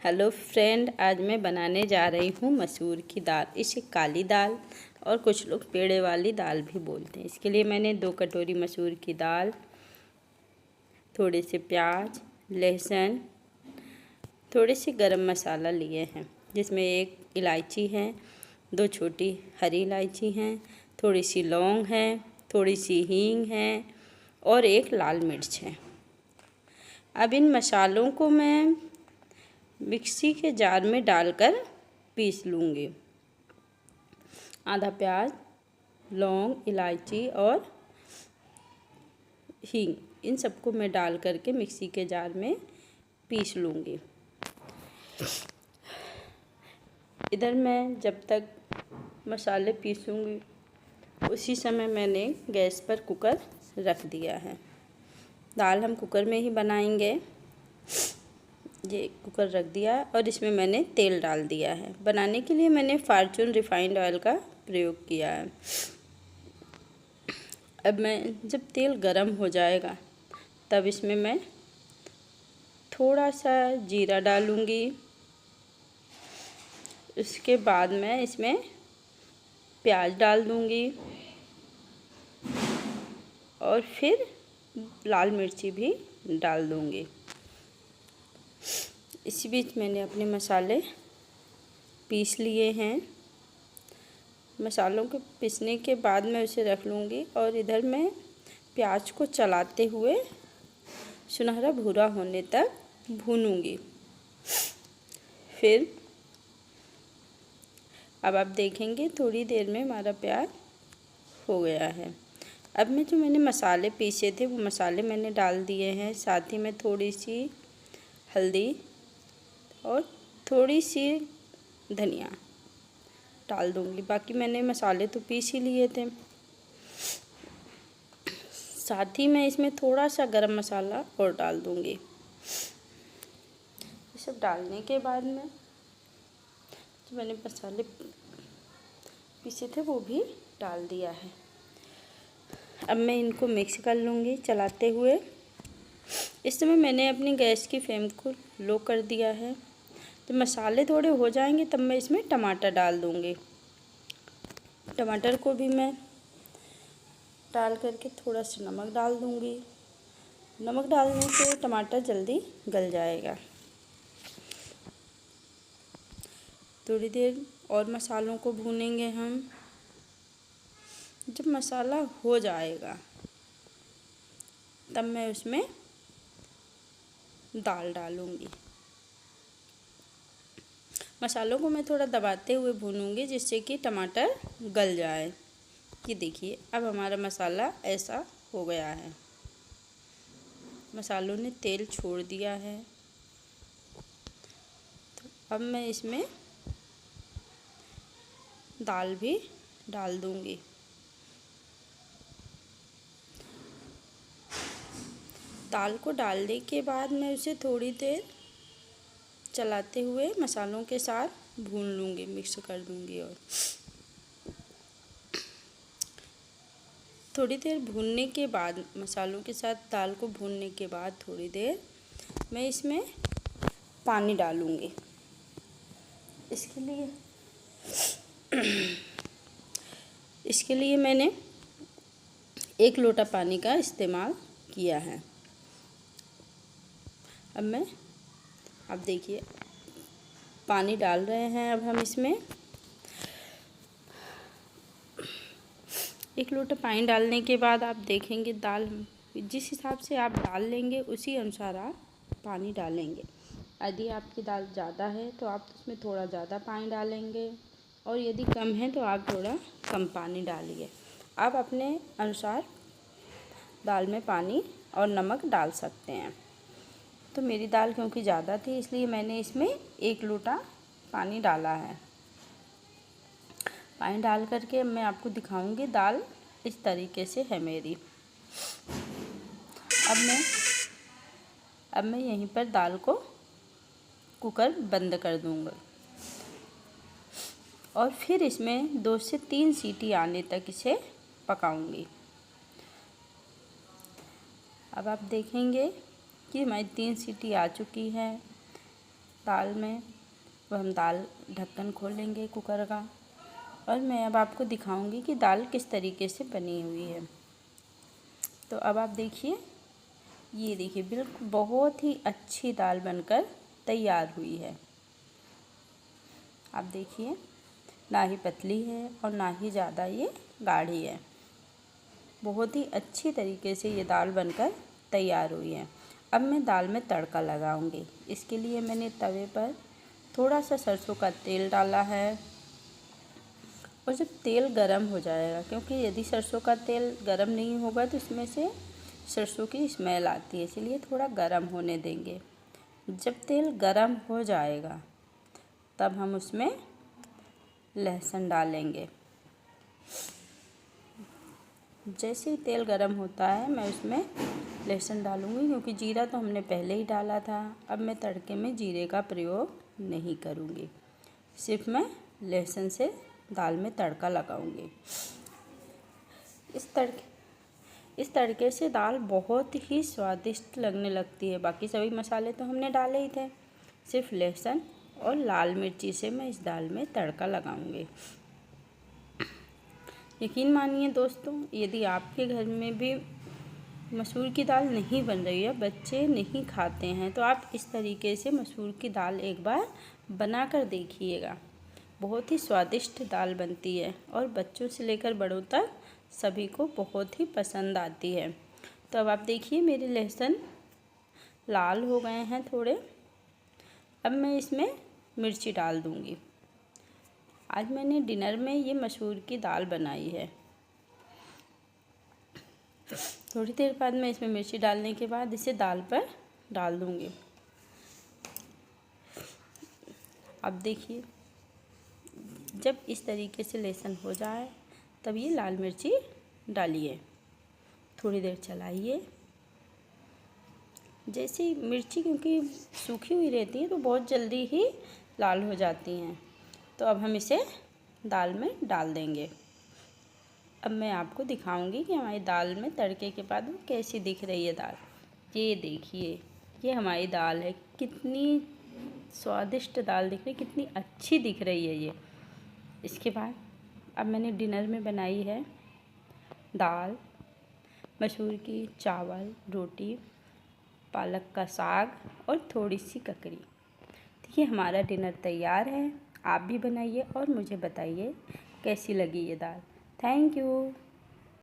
Hello friend, आज मैं बनाने जा रही हूँ मसूर की दाल। इसे काली दाल और कुछ लोग पेड़े वाली दाल भी बोलते हैं। इसके लिए मैंने 2 कटोरी मसूर की दाल, थोड़े से प्याज, लहसुन, थोड़े से गरम मसाला लिए हैं, जिसमें 1 इलायची है, 2 छोटी हरी इलायची हैं, थोड़ी सी लौंग है, थोड़ी सी हींग है और 1 लाल मिर्च है। अब इन मसालों को मैं मिक्सी के जार में डालकर पीस लूँगी। आधा प्याज, लौंग, इलायची और हींग, इन सबको मैं डाल करके मिक्सी के जार में पीस लूँगी। इधर मैं जब तक मसाले पीसूँगी उसी समय मैंने गैस पर कुकर रख दिया है। दाल हम कुकर में ही बनाएंगे। ये कुकर रख दिया और इसमें मैंने तेल डाल दिया है। बनाने के लिए मैंने फॉर्च्यून रिफाइंड ऑयल का प्रयोग किया है। अब मैं जब तेल गरम हो जाएगा तब इसमें मैं थोड़ा सा जीरा डालूँगी। उसके बाद मैं इसमें प्याज डाल दूँगी और फिर लाल मिर्ची भी डाल दूँगी। इसी बीच मैंने अपने मसाले पीस लिए हैं। मसालों को पीसने के बाद मैं उसे रख लूँगी और इधर मैं प्याज को चलाते हुए सुनहरा भूरा होने तक भूनूँगी। फिर अब आप देखेंगे थोड़ी देर में हमारा प्याज हो गया है। अब मैंने मसाले पीसे थे वो मसाले मैंने डाल दिए हैं। साथ ही में थोड़ी सी हल्दी और थोड़ी सी धनिया डाल दूँगी। बाकी मैंने मसाले तो पीस ही लिए थे। साथ ही मैं इसमें थोड़ा सा गरम मसाला और डाल दूँगी। ये सब डालने के बाद में जो मैंने मसाले पीसे थे वो भी डाल दिया है। अब मैं इनको मिक्स कर लूँगी चलाते हुए। इस समय मैंने अपनी गैस की फ्लेम को लो कर दिया है। तो मसाले थोड़े हो जाएंगे तब मैं इसमें टमाटर डाल दूँगी। टमाटर को भी मैं डाल करके थोड़ा सा नमक डाल दूँगी। नमक डालने से टमाटर जल्दी गल जाएगा। थोड़ी देर और मसालों को भूनेंगे हम। जब मसाला हो जाएगा तब मैं उसमें दाल डालूँगी। मसालों को मैं थोड़ा दबाते हुए भूनूँगी जिससे कि टमाटर गल जाए। ये देखिए अब हमारा मसाला ऐसा हो गया है। मसालों ने तेल छोड़ दिया है। तो अब मैं इसमें दाल भी डाल दूँगी। दाल को डालने के बाद मैं उसे थोड़ी देर चलाते हुए मसालों के साथ भून लूँगी, मिक्स कर दूँगी। और थोड़ी देर भूनने के बाद मसालों के साथ दाल को भूनने के बाद थोड़ी देर मैं इसमें पानी डालूँगी। इसके लिए मैंने 1 लोटा पानी का इस्तेमाल किया है। अब आप देखिए पानी डाल रहे हैं। अब हम इसमें 1 लोटा पानी डालने के बाद आप देखेंगे दाल जिस हिसाब से आप डाल लेंगे उसी अनुसार आप पानी डालेंगे। यदि आपकी दाल ज़्यादा है तो आप उसमें थोड़ा ज़्यादा पानी डालेंगे और यदि कम है तो आप थोड़ा कम पानी डालिए। आप अपने अनुसार दाल में पानी और नमक डाल सकते हैं। तो मेरी दाल क्योंकि ज़्यादा थी इसलिए मैंने इसमें 1 लोटा पानी डाला है। पानी डाल करके मैं आपको दिखाऊंगी दाल इस तरीके से है मेरी। अब मैं यहीं पर दाल को कुकर बंद कर दूंगा और फिर इसमें 2 से 3 सीटी आने तक इसे पकाऊंगी। अब आप देखेंगे कि हमारी 3 सीटी आ चुकी है। दाल में। अब हम दाल ढक्कन खोलेंगे कुकर का और मैं अब आपको दिखाऊंगी कि दाल किस तरीके से बनी हुई है। तो अब आप देखिए, ये देखिए बिल्कुल बहुत ही अच्छी दाल बनकर तैयार हुई है। आप देखिए, ना ही पतली है और ना ही ज़्यादा ये गाढ़ी है। बहुत ही अच्छी तरीके से ये दाल बनकर तैयार हुई है। अब मैं दाल में तड़का लगाऊंगी। इसके लिए मैंने तवे पर थोड़ा सा सरसों का तेल डाला है और जब तेल गरम हो जाएगा, क्योंकि यदि सरसों का तेल गरम नहीं होगा तो इसमें से सरसों की स्मेल आती है, इसलिए थोड़ा गरम होने देंगे। जब तेल गरम हो जाएगा तब हम उसमें लहसुन डालेंगे। जैसे ही तेल गरम होता है मैं उसमें लहसुन डालूँगी, क्योंकि जीरा तो हमने पहले ही डाला था। अब मैं तड़के में जीरे का प्रयोग नहीं करूँगी, सिर्फ मैं लहसुन से दाल में तड़का लगाऊँगी। इस तड़के से दाल बहुत ही स्वादिष्ट लगने लगती है। बाकी सभी मसाले तो हमने डाले ही थे, सिर्फ लहसुन और लाल मिर्ची से मैं इस दाल में तड़का लगाऊंगी। यकीन मानिए दोस्तों, यदि आपके घर में भी मसूर की दाल नहीं बन रही है, बच्चे नहीं खाते हैं, तो आप इस तरीके से मसूर की दाल एक बार बना कर देखिएगा। बहुत ही स्वादिष्ट दाल बनती है और बच्चों से लेकर बड़ों तक सभी को बहुत ही पसंद आती है। तो अब आप देखिए, मेरे लहसुन लाल हो गए हैं थोड़े। अब मैं इसमें मिर्ची डाल दूँगी। आज मैंने डिनर में ये मसूर की दाल बनाई है। थोड़ी देर बाद मैं इसमें मिर्ची डालने के बाद इसे दाल पर डाल दूँगी। अब देखिए, जब इस तरीके से लहसुन हो जाए तब ये लाल मिर्ची डालिए, थोड़ी देर चलाइए। जैसे मिर्ची क्योंकि सूखी हुई रहती है तो बहुत जल्दी ही लाल हो जाती हैं। तो अब हम इसे दाल में डाल देंगे। अब मैं आपको दिखाऊंगी कि हमारी दाल में तड़के के बाद वो कैसी दिख रही है दाल। ये देखिए, ये हमारी दाल है। कितनी स्वादिष्ट दाल दिख रही है, कितनी अच्छी दिख रही है ये। इसके बाद अब मैंने डिनर में बनाई है दाल, मसूर की, चावल, रोटी, पालक का साग और थोड़ी सी ककड़ी। तो ये हमारा डिनर तैयार है। आप भी बनाइए और मुझे बताइए कैसी लगी ये दाल। Thank you.